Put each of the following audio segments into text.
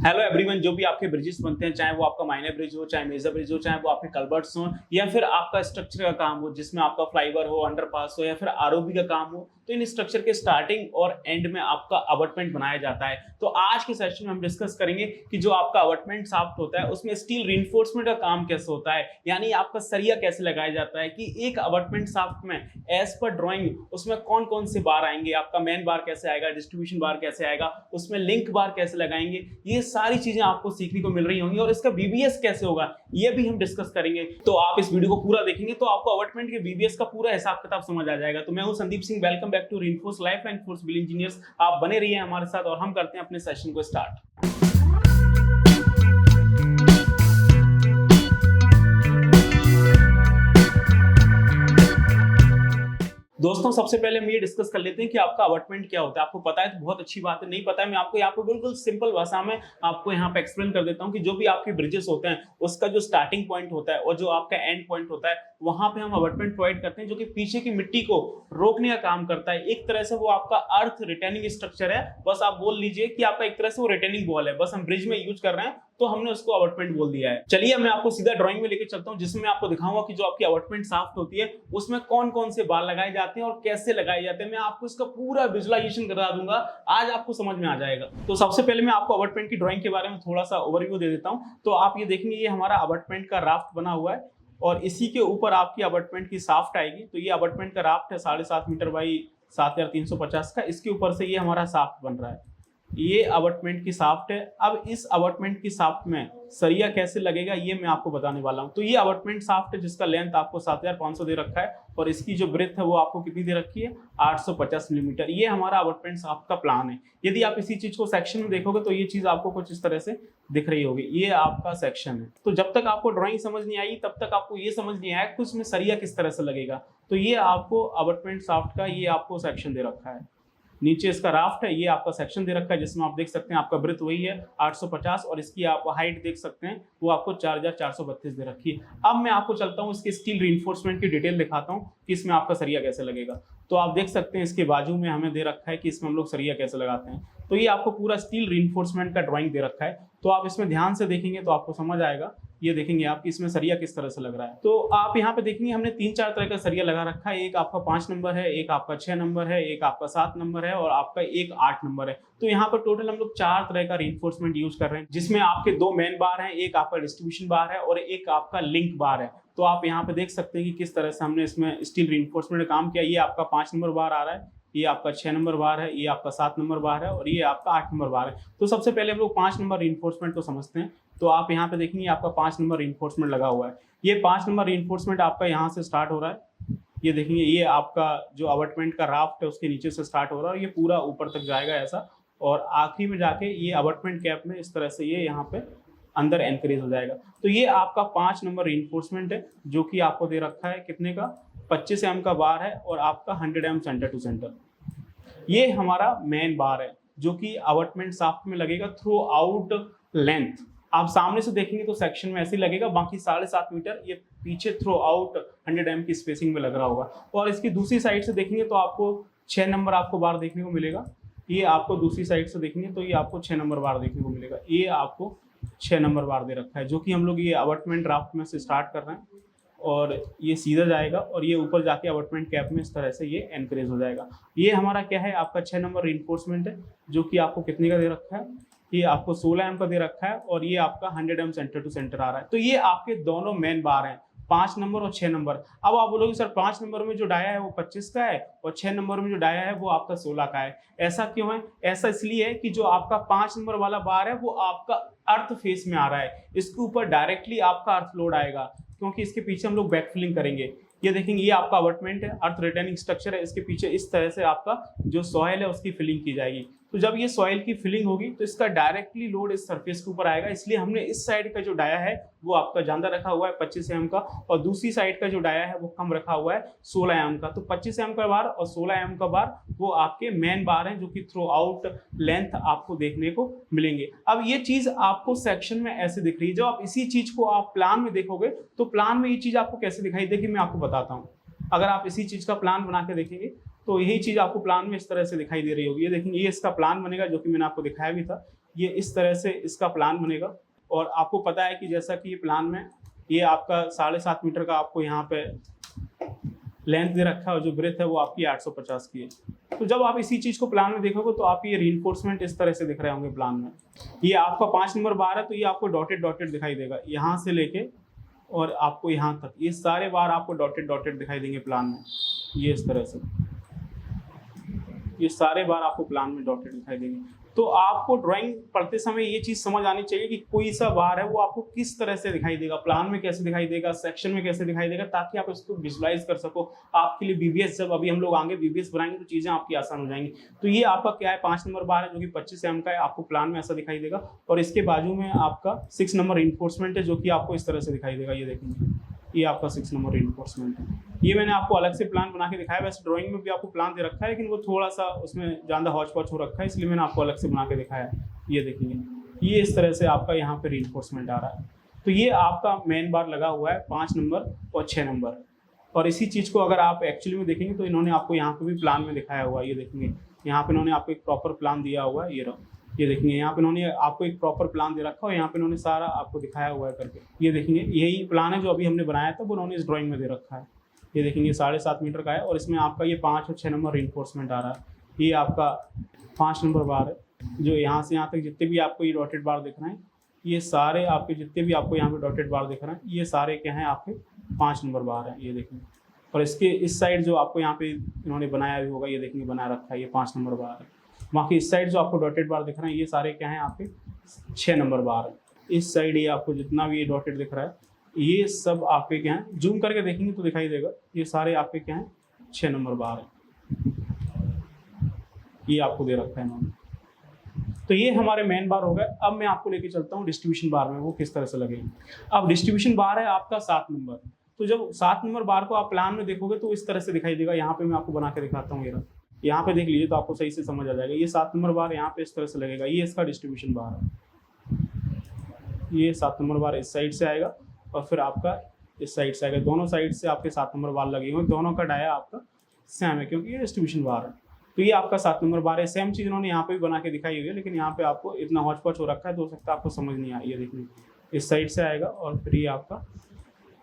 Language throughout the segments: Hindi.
हेलो एवरीवन, जो भी आपके ब्रिजेस बनते हैं, चाहे वो आपका माइनर ब्रिज हो, चाहे मेजर ब्रिज हो, चाहे वो आपके कलवर्ट्स हो, या फिर आपका स्ट्रक्चर का काम हो जिसमें आपका फ्लाईओवर हो, अंडरपास हो, या फिर आरओबी का काम हो, तो इन स्ट्रक्चर के स्टार्टिंग और एंड में आपका अबटमेंट बनाया जाता है। तो आज के सेशन में हम डिस्कस करेंगे कि जो आपका अबटमेंट शाफ्ट होता है उसमें स्टील रिइंफोर्समेंट का काम कैसे होता है, यानी आपका सरिया कैसे लगाया जाता है कि एक अबटमेंट शाफ्ट में एज पर ड्राइंग उसमें कौन कौन से बार आएंगे, आपका मेन बार कैसे आएगा, डिस्ट्रीब्यूशन बार कैसे आएगा, उसमें लिंक बार कैसे लगाएंगे, ये सारी चीजें आपको सीखने को मिल रही होंगी। और इसका बीबीएस कैसे होगा ये भी हम डिस्कस करेंगे। तो आप इस वीडियो को पूरा देखेंगे तो आपको अबटमेंट के बीबीएस का पूरा हिसाब किताब समझ आ जाएगा। तो मैं हूं Sandeep Singh, welcome back to reinforce lifeline force civil engineers. आप बने रहिए हमारे साथ और हम करते हैं अपने सेशन को स्टार्ट। दोस्तों, सबसे पहले हम ये डिस्कस कर लेते हैं कि आपका अबटमेंट क्या होता है। आपको पता है तो बहुत अच्छी बात है, नहीं पता है मैं आपको यहाँ पे बिल्कुल सिंपल भाषा में आपको यहाँ पे एक्सप्लेन कर देता हूँ कि जो भी आपके ब्रिजेस होते हैं उसका जो स्टार्टिंग पॉइंट होता है और जो आपका एंड पॉइंट होता है वहां पे हम अबटमेंट प्रोवाइड करते हैं, जो कि पीछे की मिट्टी को रोकने का काम करता है। एक तरह से वो आपका अर्थ रिटेनिंग स्ट्रक्चर है, बस आप बोल लीजिए कि आपका एक तरह से वो रिटेनिंग वॉल है, बस हम ब्रिज में यूज कर रहे हैं तो हमने उसको अबटमेंट बोल दिया है। चलिए मैं आपको सीधा ड्राइंग में लेके चलता हूं जिसमें मैं आपको दिखाऊंगा कि जो आपकी अबटमेंट शाफ्ट होती है उसमें कौन कौन से बार लगाए जाते हैं और कैसे लगाए जाते हैं। मैं आपको इसका पूरा विजुअलाइजेशन करा दूंगा, आज आपको समझ में आ जाएगा। तो सबसे पहले मैं आपको अबटमेंट की ड्राइंग के बारे में थोड़ा सा ओवरव्यू दे देता हूं। तो आप ये देखेंगे, ये हमारा अबटमेंट का राफ्ट बना हुआ है और इसी के ऊपर आपकी अबटमेंट की शाफ्ट आएगी। तो ये अबटमेंट का राफ्ट है 7.5 मीटर बाई 7350 का, इसके ऊपर से ये हमारा शाफ्ट बन रहा है। ये अबटमेंट की शाफ्ट है। अब इस अबटमेंट की शाफ्ट में सरिया कैसे लगेगा ये मैं आपको बताने वाला हूं। तो ये अबटमेंट शाफ्ट है जिसका लेंथ आपको 7500 दे रखा है और इसकी जो ब्रेथ है वो आपको कितनी दे रखी है, 850 मिलीमीटर। ये हमारा अबटमेंट शाफ्ट का प्लान है। यदि आप इसी चीज को सेक्शन में देखोगे तो ये चीज आपको कुछ इस तरह से दिख रही होगी। ये आपका सेक्शन है। तो जब तक आपको ड्राइंग समझ नहीं आई तब तक आपको ये समझ नहीं आया कि उसमें सरिया किस तरह से लगेगा। तो ये आपको अबटमेंट शाफ्ट का ये आपको सेक्शन दे रखा है। नीचे इसका राफ्ट है, ये आपका सेक्शन दे रखा है जिसमें आप देख सकते हैं आपका ब्रेथ वही है 850 और इसकी आप हाइट देख सकते हैं वो आपको 4432 दे रखी है। अब मैं आपको चलता हूँ इसके स्टील रिइंफोर्समेंट की डिटेल दिखाता हूँ कि इसमें आपका सरिया कैसे लगेगा। तो आप देख सकते हैं इसके बाजू में हमें दे रखा है कि इसमें हम लोग सरिया कैसे लगाते हैं। तो ये आपको पूरा स्टील रिइंफोर्समेंट का ड्राइंग दे रखा है। तो आप इसमें ध्यान से देखेंगे तो आपको समझ आएगा। ये देखेंगे आप इसमें सरिया किस तरह से लग रहा है। तो आप यहाँ पे देखेंगे हमने 3-4 तरह का सरिया लगा रखा है। एक आपका 5 नंबर है, एक आपका 6 नंबर है, एक आपका 7 नंबर है और आपका एक 8 नंबर है। तो यहाँ पर टोटल हम लोग 4 तरह का रिइंफोर्समेंट यूज कर रहे हैं, जिसमें आपके 2 मेन बार हैं, एक आपका डिस्ट्रीब्यूशन बार है और एक आपका लिंक बार है। तो आप यहाँ पे देख सकते हैं कि किस तरह से हमने इसमें स्टील रिइंफोर्समेंट का काम किया। ये आपका 5 नंबर बार आ रहा है, ये आपका 6 नंबर बार है, ये आपका 7 नंबर बार है और ये आपका 8 नंबर बार है। तो सबसे पहले हम लोग 5 नंबर रिइंफोर्समेंट को समझते हैं। तो आप यहाँ पे देखेंगे आपका 5 नंबर रिइंफोर्समेंट लगा हुआ है। ये 5 नंबर रिइंफोर्समेंट आपका यहाँ से स्टार्ट हो रहा है। ये देखेंगे, ये आपका जो अबटमेंट का राफ्ट है उसके नीचे से स्टार्ट हो रहा है और ये पूरा ऊपर तक जाएगा ऐसा, और आखिरी में जाके ये अबटमेंट कैप में इस तरह से ये यहाँ पे अंदर एनकरेज हो जाएगा। तो ये आपका 5 नंबर रिइंफोर्समेंट है जो कि आपको दे रखा है कितने का, 25 mm का बार है और आपका 100 mm सेंटर टू सेंटर। ये हमारा मेन बार है जो कि अबटमेंट शाफ्ट में लगेगा थ्रू आउट लेंथ। आप सामने से देखेंगे तो सेक्शन में ऐसे ही लगेगा, बाकी 7.5 मीटर ये पीछे थ्रू आउट 100 mm की स्पेसिंग में लग रहा होगा। और इसकी दूसरी साइड से देखेंगे तो आपको 6 नंबर आपको बार देखने को मिलेगा। ये आपको दूसरी साइड से देखेंगे तो ये आपको 6 नंबर बार देखने को मिलेगा। ये आपको 6 नंबर बार दे रखा है जो कि हम लोग ये अबटमेंट राफ्ट में से स्टार्ट कर रहे हैं और ये सीधा जाएगा और ये ऊपर जाके अबटमेंट कैप में इस तरह से ये एनकरेज हो जाएगा। ये हमारा क्या है, आपका 6 नंबर रिइंफोर्समेंट है जो कि आपको कितने का दे रखा है, ये आपको 16 mm का दे रखा है और ये आपका 100 mm सेंटर टू सेंटर आ रहा है। तो ये आपके दोनों मेन बार हैं, 5 नंबर और 6 नंबर। अब आप बोलोगे सर 5 नंबर में जो डाया है वो 25 का है और 6 नंबर में जो डाया है वो आपका 16 का है। ऐसा क्यों है? ऐसा इसलिए है कि जो आपका 5 नंबर वाला बार है वो आपका अर्थ फेस में आ रहा है, इसके ऊपर डायरेक्टली आपका अर्थ लोड आएगा क्योंकि इसके पीछे हम लोग बैकफिलिंग करेंगे। ये देखेंगे, ये आपका अबटमेंट है, अर्थ रिटेनिंग स्ट्रक्चर है, इसके पीछे इस तरह से आपका जो सॉइल है उसकी फिलिंग की जाएगी। तो जब ये सॉइल की फिलिंग होगी तो इसका डायरेक्टली लोड इस सरफेस के ऊपर आएगा, इसलिए हमने इस साइड का जो डाया है वो आपका ज्यादा रखा हुआ है 25 mm का और दूसरी साइड का जो डाया है वो कम रखा हुआ है 16 mm का। तो 25 mm का बार और 16 mm का बार वो आपके मेन बार हैं जो कि थ्रू आउट लेंथ आपको देखने को मिलेंगे। अब ये चीज आपको सेक्शन में ऐसे दिख रही है, जब आप इसी चीज को आप प्लान में देखोगे तो प्लान में ये चीज आपको कैसे दिखाई देगी मैं आपको बताता हूँ। अगर आप इसी चीज का प्लान बना के देखेंगे तो यही चीज आपको प्लान में इस तरह से दिखाई दे रही होगी। ये देखेंगे, ये इसका प्लान बनेगा जो कि मैंने आपको दिखाया भी था। ये इस तरह से इसका प्लान बनेगा। और आपको पता है कि जैसा कि ये प्लान में ये आपका 7.5 मीटर का आपको यहाँ पे लेंथ दे रखा है और जो ब्रेथ है वो आपकी 850 की है। तो जब आप इसी चीज़ को प्लान में देखोगे तो आप ये रीइंफोर्समेंट इस तरह से दिख रहे होंगे प्लान में। ये आपका 5 नंबर बार है तो ये आपको डॉटेड डॉटेड दिखाई देगा, यहाँ से लेके और आपको यहाँ तक ये सारे बार आपको डॉटेड डॉटेड दिखाई देंगे प्लान में। ये इस तरह से ये सारे बार आपको प्लान में डॉटेड दिखाई देंगे। तो आपको ड्राइंग पढ़ते समय ये चीज़ समझ आनी चाहिए कि कोई सा बार है वो आपको किस तरह से दिखाई देगा, प्लान में कैसे दिखाई देगा, सेक्शन में कैसे दिखाई देगा, ताकि आप इसको विजुलाइज कर सको। आपके लिए बीबीएस, जब अभी हम लोग आगे बीबीएस बनाएंगे तो चीज़ें आपकी आसान हो जाएंगी। तो ये आपका क्या है, 5 नंबर बार है जो कि 25 mm का है, आपको प्लान में ऐसा दिखाई देगा। और इसके बाजू में आपका 6 नंबर इन्फोर्समेंट है जो कि आपको इस तरह से दिखाई देगा। ये देखेंगे, ये आपका 6 नंबर इन्फोर्समेंट है। ये मैंने आपको अलग से प्लान बना के दिखाया, वैसे ड्राइंग में भी आपको प्लान दे रखा है लेकिन वो थोड़ा सा उसमें ज़्यादा हौच पौच हो रखा है, इसलिए मैंने आपको अलग से बना के दिखाया है। ये देखेंगे, ये इस तरह से आपका यहाँ पे रीइंफोर्समेंट आ रहा है। तो ये आपका मेन बार लगा हुआ है 5 नंबर और 6 नंबर। और इसी चीज़ को अगर आप एक्चुअली में देखेंगे तो इन्होंने आपको यहाँ पे भी प्लान में दिखाया हुआ है। ये देखेंगे, यहाँ पे इन्होंने आपको एक प्रॉपर प्लान दिया हुआ है। ये देखेंगे, यहाँ पे इन्होंने आपको एक प्रॉपर प्लान दे रखा है और यहाँ पे इन्होंने सारा आपको दिखाया हुआ है करके। ये देखेंगे, यही प्लान है जो अभी हमने बनाया था, वो उन्होंने इस ड्राइंग में दे रखा है। ये देखेंगे 7.5 मीटर का है और इसमें आपका ये 5 और 6 नंबर रीइंफोर्समेंट आ रहा है। ये आपका 5 नंबर बार है, जो यहाँ से यहाँ तक जितने भी आपको ये डॉटेड बार दिख रहे हैं, ये सारे आपके जितने भी आपको यहाँ पे डॉटेड बार दिख रहे हैं, ये सारे क्या हैं, आपके 5 नंबर बार हैं। ये देखेंगे, और इसके इस साइड जो आपको यहाँ पे इन्होंने बनाया भी होगा, ये देखेंगे बना रखा है, ये 5 नंबर बार है। बाकी इस साइड जो आपको डॉटेड बार दिख रहे हैं, ये सारे क्या हैं, आपके 6 नंबर बार है। इस साइड ये आपको जितना भी ये डॉटेड दिख रहा है, ये सब आपके क्या हैं, जूम करके देखेंगे तो दिखाई देगा, ये सारे आपके क्या हैं, 6 नंबर बार है। ये आपको दे रखा है इन्होंने। तो ये हमारे मेन बार हो गए। अब मैं आपको लेके चलता हूँ डिस्ट्रीब्यूशन बार में, वो किस तरह से लगेंगे। अब डिस्ट्रीब्यूशन बार है आपका 7 नंबर। तो जब 7 नंबर बार को आप प्लान में देखोगे तो इस तरह से दिखाई देगा। यहाँ पे मैं आपको बना के दिखाता हूँ, यहाँ पे देख लीजिए तो आपको सही से समझ आ जाएगा। ये 7 नंबर बार यहाँ पे इस तरह से लगेगा, ये इसका डिस्ट्रीब्यूशन बार है। ये 7 नंबर बार इस साइड से आएगा और फिर आपका इस साइड से आएगा। दोनों साइड से आपके 7 नंबर बार लगे हुए, दोनों का डाया आपका सेम है क्योंकि ये डिस्ट्रीब्यूशन बार है। तो ये आपका 7 नंबर बार है। सेम चीज़ इन्होंने यहाँ पे भी बना के दिखाई हुई है, लेकिन यहाँ पे आपको इतना हौच पौच हो रखा है तो हो सकता है आपको समझ नहीं आए। ये देखिए, इस साइड से आएगा और फिर ये आपका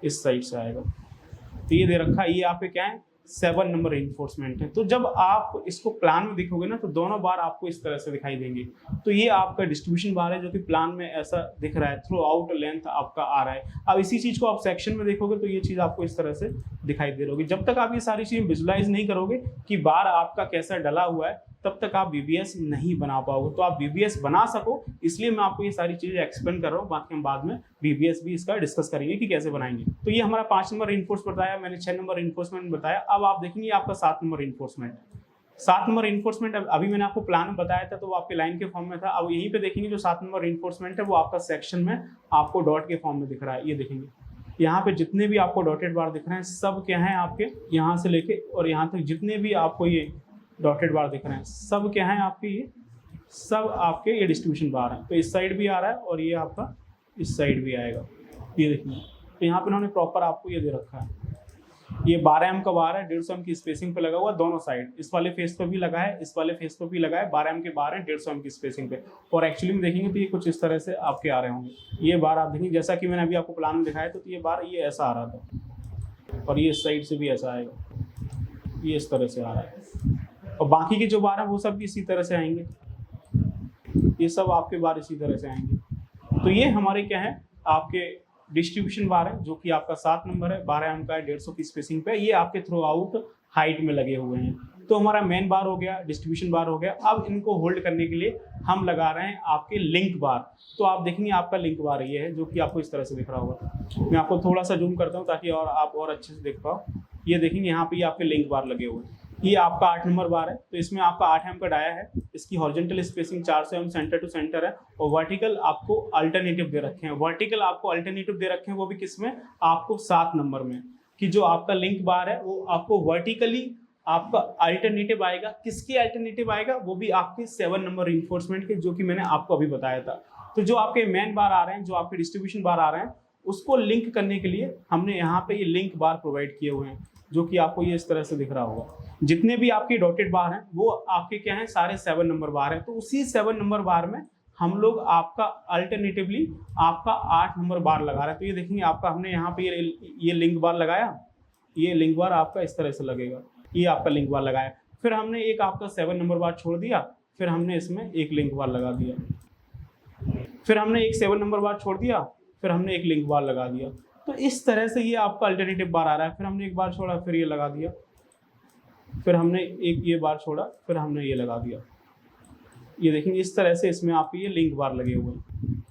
इस साइड से आएगा। तो ये दे रखा है, ये आपके क्या है, 7 नंबर इन्फोर्समेंट है। तो जब आप इसको प्लान में देखोगे ना तो दोनों बार आपको इस तरह से दिखाई देंगे। तो ये आपका डिस्ट्रीब्यूशन बार है जो कि प्लान में ऐसा दिख रहा है, थ्रू आउट लेंथ आपका आ रहा है। अब इसी चीज़ को आप सेक्शन में देखोगे तो ये चीज़ आपको इस तरह से दिखाई दे रही होगी। जब तक आप ये सारी चीज़ें विजुलाइज नहीं करोगे कि बार आपका कैसा डला हुआ है, तब तक आप बीबीएस नहीं बना पाओगे। तो आप बीबीएस बना सको, इसलिए मैं आपको ये सारी चीज़ें एक्सप्लेन कर रहा हूँ। बाकी हम बाद में बीबीएस भी इसका डिस्कस करेंगे कि कैसे बनाएंगे। तो ये हमारा 5 नंबर इन्फोर्स बताया मैंने, 6 नंबर इन्फोर्समेंट बताया। अब आप देखेंगे आपका 7 नंबर इन्फोर्समेंट। 7 नंबर इन्फोर्समेंट अभी मैंने आपको प्लान में बताया था तो वो आपके लाइन के फॉर्म में था। अब यहीं पे देखेंगे जो 7 नंबर इन्फोर्समेंट है वो आपका सेक्शन में आपको डॉट के फॉर्म में दिख रहा है। ये देखेंगे, यहाँ पे जितने भी आपको डॉटेड बार दिख रहे हैं सब क्या है, आपके यहाँ से लेके और यहाँ तक जितने भी आपको ये डॉटेड बार दिख रहे हैं सब क्या है, आपके ये सब आपके ये डिस्ट्रीब्यूशन बार हैं। तो इस साइड भी आ रहा है और ये आपका इस साइड भी आएगा। ये देखिए, तो यहाँ पे उन्होंने प्रॉपर आपको ये दे रखा है। ये 12 एम का बार है, 150 एम की स्पेसिंग पे लगा हुआ दोनों साइड। इस वाले फेस पे भी लगा है, इस वाले फेस पे भी लगा है। 12 एम के बार है, 150 एम की स्पेसिंग पे। और एक्चुअली में देखेंगे तो ये कुछ इस तरह से आपके आ रहे होंगे। ये बार आप देखेंगे जैसा कि मैंने अभी आपको प्लान में दिखाया तो ये बार ये ऐसा आ रहा था और ये इस साइड से भी ऐसा आएगा, ये इस तरह से आ रहा है। और बाकी के जो बार है वो सब भी इसी तरह से आएंगे, ये सब आपके बार इसी तरह से आएंगे। तो ये हमारे क्या है, आपके डिस्ट्रीब्यूशन बार है जो कि आपका 7 नंबर है, 12 एम का है, 150 की स्पेसिंग पे। ये आपके थ्रू आउट हाइट में लगे हुए हैं। तो हमारा मेन बार हो गया, डिस्ट्रीब्यूशन बार हो गया। अब इनको होल्ड करने के लिए हम लगा रहे हैं आपके लिंक बार। तो आप देखेंगे आपका लिंक बार ये है जो कि आपको इस तरह से दिख रहा होगा। मैं आपको थोड़ा सा जूम करता हूँ ताकि और आप और अच्छे से देख पाओ। ये देखेंगे यहाँ पे आपके लिंक बार लगे हुए हैं। ये आपका 8 नंबर बार है, तो इसमें आपका 8 एम का डाया है। इसकी horizontal spacing 400 m centre to centre है और वर्टिकल आपको अल्टरनेटिव दे रखे हैं। वर्टिकल आपको अल्टरनेटिव दे रखे हैं, वो भी किसमें, आपको 7 नंबर में, कि जो आपका लिंक बार है वो आपको वर्टिकली आपका अल्टरनेटिव आएगा। किसकी अल्टरनेटिव आएगा, वो भी आपके 7 नंबर रिइंफोर्समेंट के, जो कि मैंने आपको अभी बताया था। तो जो आपके मेन बार आ रहे हैं, जो आपके डिस्ट्रीब्यूशन बार आ रहे हैं, उसको लिंक करने के लिए हमने यहाँ पे ये लिंक बार प्रोवाइड किए हुए हैं, जो कि आपको ये इस तरह से दिख रहा होगा। जितने भी आपके डॉटेड बार हैं वो आपके क्या हैं, सारे 7 नंबर बार हैं। तो उसी 7 नंबर बार में हम लोग आपका अल्टरनेटिवली आपका 8 नंबर बार लगा रहे हैं। तो ये देखेंगे आपका हमने यहाँ पे ये लिंक बार लगाया, ये लिंक बार आपका इस तरह से लगेगा, ये आपका लिंक बार लगाया। फिर हमने एक आपका 7 नंबर बार छोड़ दिया, फिर हमने इसमें एक लिंक बार लगा दिया, फिर हमने एक 7 नंबर बार छोड़ दिया, फिर हमने एक लिंक बार लगा दिया। तो इस तरह से ये आपका अल्टरनेटिव बार आ रहा है। फिर हमने एक बार छोड़ा, फिर ये लगा दिया, फिर हमने एक ये बार छोड़ा, फिर हमने ये लगा दिया। ये देखेंगे इस तरह से इसमें आपके ये लिंक बार लगे हुए हैं,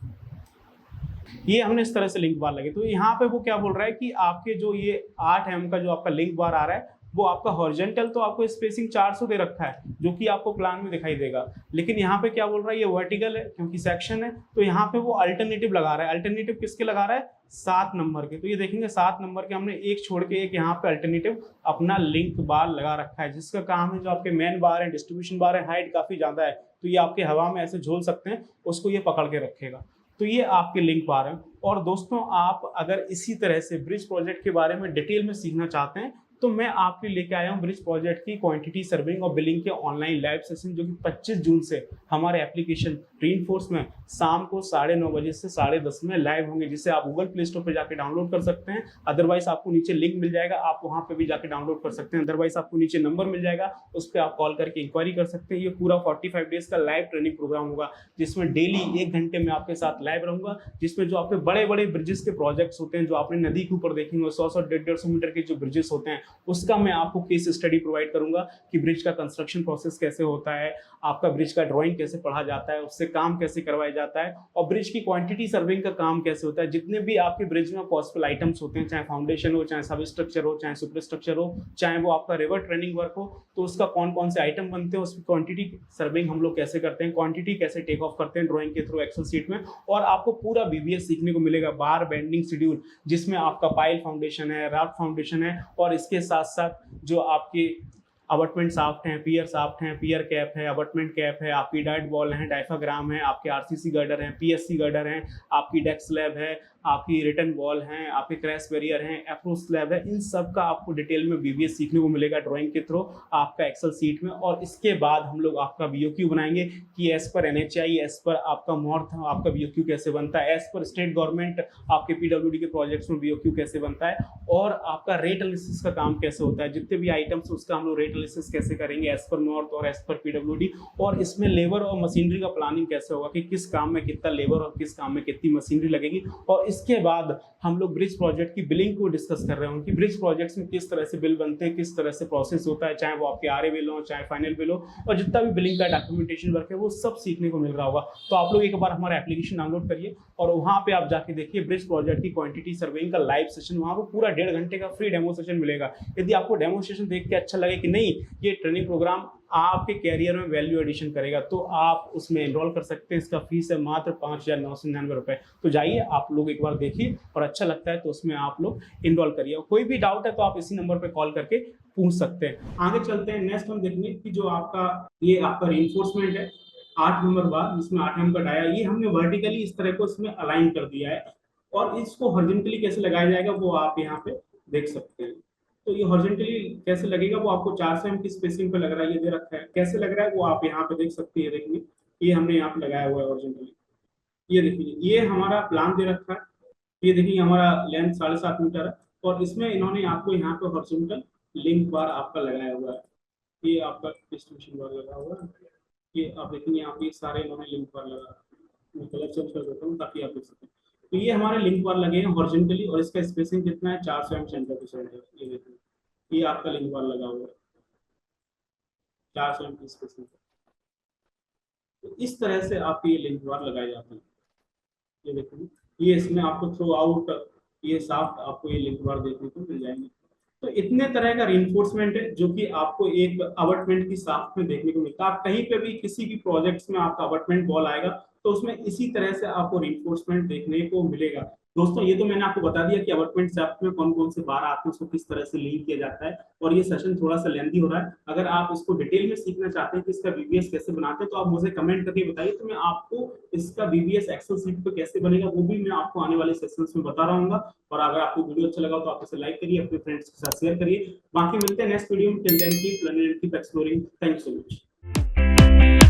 ये हमने इस तरह से लिंक बार लगे। तो यहाँ पे वो क्या बोल रहा है कि आपके जो ये 8 एम का जो आपका लिंक बार आ रहा है वो आपका हॉरिजॉन्टल तो आपको स्पेसिंग 400 दे रखा है, जो कि आपको प्लान में दिखाई देगा, लेकिन यहाँ पे क्या बोल रहा है ये वर्टिकल है क्योंकि सेक्शन है। तो यहाँ पे वो अल्टरनेटिव लगा रहा है। अल्टरनेटिव किसके लगा रहा है? 7 नंबर के। तो ये देखेंगे 7 नंबर के हमने एक छोड़ के एक यहाँ पे अल्टरनेटिव अपना लिंक बार लगा रखा है, जिसका काम है जो आपके मेन बार है, डिस्ट्रीब्यूशन बार है, हाइट काफी ज्यादा है तो ये आपके हवा में ऐसे झोल सकते हैं, उसको ये पकड़ के रखेगा। तो ये आपके लिंक बार है। और दोस्तों आप अगर इसी तरह से ब्रिज प्रोजेक्ट के बारे में डिटेल में सीखना चाहते हैं तो मैं आपके लेके आया हूँ ब्रिज प्रोजेक्ट की क्वांटिटी सर्विंग और बिलिंग के ऑनलाइन लाइव सेशन, जो कि 25 जून से हमारे एप्लीकेशन रीइंफोर्स में शाम को 9:30 बजे से 10:30 में लाइव होंगे, जिसे आप गूगल प्ले स्टोर पर जाकर डाउनलोड कर सकते हैं। अदरवाइज आपको नीचे लिंक मिल जाएगा, आप वहाँ पे भी जाकर डाउनलोड कर सकते हैं। अदरवाइज आपको नीचे नंबर मिल जाएगा, उस पर आप कॉल करके इंक्वायरी कर सकते हैं। ये पूरा 45 डेज का लाइव ट्रेनिंग प्रोग्राम होगा, जिसमें डेली 1 घंटे में आपके साथ लाइव रहूंगा, जिसमें जो आपके बड़े बड़े ब्रिजेस के प्रोजेक्ट्स होते हैं, जो आपने नदी के ऊपर देखेंगे 100-100, 150-150 मीटर के जो ब्रिजेस होते हैं, उसका मैं आपको केस स्टडी प्रोवाइड करूंगा कि ब्रिज का कंस्ट्रक्शन प्रोसेस कैसे होता है, आपका ब्रिज का ड्राइंग कैसे पढ़ा जाता है, उससे काम कैसे करवाया जाता है, और ब्रिज की क्वांटिटी सर्विंग का काम कैसे होता है। जितने भी आपके ब्रिज में पॉसिबल आइटम्स होते हैं, चाहे फाउंडेशन हो, चाहे सब स्ट्रक्चर हो, चाहे सुपर स्ट्रक्चर हो, चाहे वो आपका रिवर ट्रेनिंग वर्क हो, तो उसका कौन कौन से आइटम बनते हैं, उसकी क्वांटिटी सर्विंग हम लोग कैसे करते हैं, क्वांटिटी कैसे टेक ऑफ करते हैं ड्राइंग के थ्रू एक्सेल सीट में। और आपको पूरा बीबीएस सीखने को मिलेगा, बार बेंडिंग शेड्यूल, जिसमें आपका पाइल फाउंडेशन है, राफ्ट फाउंडेशन है, और इसके साथ साथ जो आपकी अबटमेंट साफ्ट हैं, पियर कैप है, अबटमेंट कैप है, आपकी डाइट वॉल है, डायफ्राग्राम है, आपके आरसीसी गर्डर हैं, पीएससी गर्डर हैं, आपकी डेक स्लैब है, आपकी रिटर्न वॉल हैं, आपके क्रैश बैरियर हैं, अप्रोच स्लैब है। इन सब का आपको डिटेल में बीबीएस सीखने को मिलेगा ड्राइंग के थ्रू आपका एक्सेल सीट में। और इसके बाद हम लोग आपका बीओक्यू बनाएंगे कि as per NHI, as per आपका मॉर्थ आपका बीओक्यू कैसे बनता है, एज पर स्टेट गवर्नमेंट आपके पीडब्ल्यूडी के प्रोजेक्ट्स में बीओक्यू कैसे बनता है, और आपका रेट एनालिसिस का काम कैसे होता है, जितने भी आइटम्स उसका हम लोग रेट एनालिसिस कैसे करेंगे एज पर नॉर्थ और एज पर पीडब्ल्यूडी। और इसमें लेबर और मशीनरी का प्लानिंग कैसे होगा कि किस काम में कितना लेबर और किस काम में कितनी मशीनरी लगेगी। और इसके बाद हम लोग ब्रिज प्रोजेक्ट की बिलिंग को डिस्कस कर रहे हैं, उनकी ब्रिज प्रोजेक्ट्स में किस तरह से बिल बनते हैं, किस तरह से प्रोसेस होता है, चाहे वो आपके आरए बिल हो, चाहे फाइनल बिल हो, और जितना भी बिलिंग का डॉक्यूमेंटेशन वर्क है वो सब सीखने को मिल रहा होगा। तो आप लोग एक बार हमारा एप्लीकेशन डाउनलोड करिए और वहाँ पे आप जाके देखिए ब्रिज प्रोजेक्ट की क्वांटिटी सर्वेइंग का लाइव सेशन, वहाँ पर पूरा 1.5 घंटे का फ्री डेमो सेशन मिलेगा। यदि आपको डेमो सेशन देख के अच्छा लगे कि नहीं ये ट्रेनिंग प्रोग्राम आपके कैरियर में वैल्यू एडिशन करेगा, तो आप उसमें एनरोल कर सकते हैं। इसका फीस है मात्र 5,999 रुपए। तो जाइए आप लोग एक बार देखिए, और अच्छा लगता है तो उसमें आप लोग एनरोल करिए। कोई भी डाउट है तो आप इसी नंबर पे कॉल करके पूछ सकते हैं। आगे चलते हैं, नेक्स्ट हम देखेंगे कि जो आपका ये आपका रीइंफोर्समेंट है 8 नंबर बार, जिसमें 8 एम का डाया, ये हमने वर्टिकली इस तरह को इसमें अलाइन कर दिया है, और इसको हॉरिजॉन्टली कैसे लगाया जाएगा वो आप यहाँ पे देख सकते हैं। तो ये हॉरिजॉन्टली कैसे लगेगा वो आपको 400 एम की स्पेसिंग पे लग रहा है, ये दे रखा है, कैसे लग रहा है वो आप यहाँ पे देख सकते हैं। देखिए ये हमने यहाँ पे लगाया हुआ है हॉरिजॉन्टली, ये देखिए ये हमारा प्लान दे रखा है, ये देखिए हमारा लेंथ 7.5 मीटर है, और इसमें इन्होंने आपको यहाँ पे हॉरिजॉन्टल लिंक बार आपका लगाया हुआ है, ये आपका डिस्ट्रीब्यूशन बार लगा हुआ है, ये आप देखेंगे यहाँ पे सारे इन्होंने लिंक बार लगा, मैं कलर चेंज कर देता हूँ ताकि आप देख सकें। तो ये हमारे लिंक बार लगे हैं हॉरिजॉन्टली, और इसका स्पेसिंग कितना है 400 एम सेंटर टू सेंटर। ये देखिए ये आपका लिंक बार लगा हुआ है 400 एम की स्पेसिंग। तो इस तरह से आपके ये लिंक बार लगाए जाते हैं। ये देखिए ये इसमें आपको थ्रू आउट ये साफ्ट आपको ये लिंक बार देखने को मिल जाएंगे। तो इतने तरह का रिइंफोर्समेंट है जो कि आपको एक अबटमेंट की साफ्ट में देखने को मिलता है। आप कहीं पे भी किसी भी प्रोजेक्ट्स में आपका अबटमेंट वॉल आएगा तो उसमें इसी तरह से आपको रिइंफोर्समेंट देखने को मिलेगा। दोस्तों ये तो मैंने आपको बता दिया कि अबटमेंट साफ्ट में कौन कौन से बार आते हैं, उसको किस तरह से लिंक किया जाता है, और ये सेशन थोड़ा सा लेंथी हो रहा है। अगर आप इसको डिटेल में सीखना चाहते हैं कि इसका बीबीएस कैसे बनाते हैं तो आप मुझे कमेंट करके बताइए, तो मैं आपको इसका बीबीएस एक्सेल सीट पे कैसे बनेगा वो भी मैं आपको आने वाले सेशंस में बता रहा हूँ। और अगर आपको वीडियो अच्छा लगा तो आप इसे लाइक करिए, अपने फ्रेंड्स के साथ शेयर करिए। बाकी मिलते हैं नेक्स्ट वीडियो में। Till then keep learning and keep exploring. Thank you so much.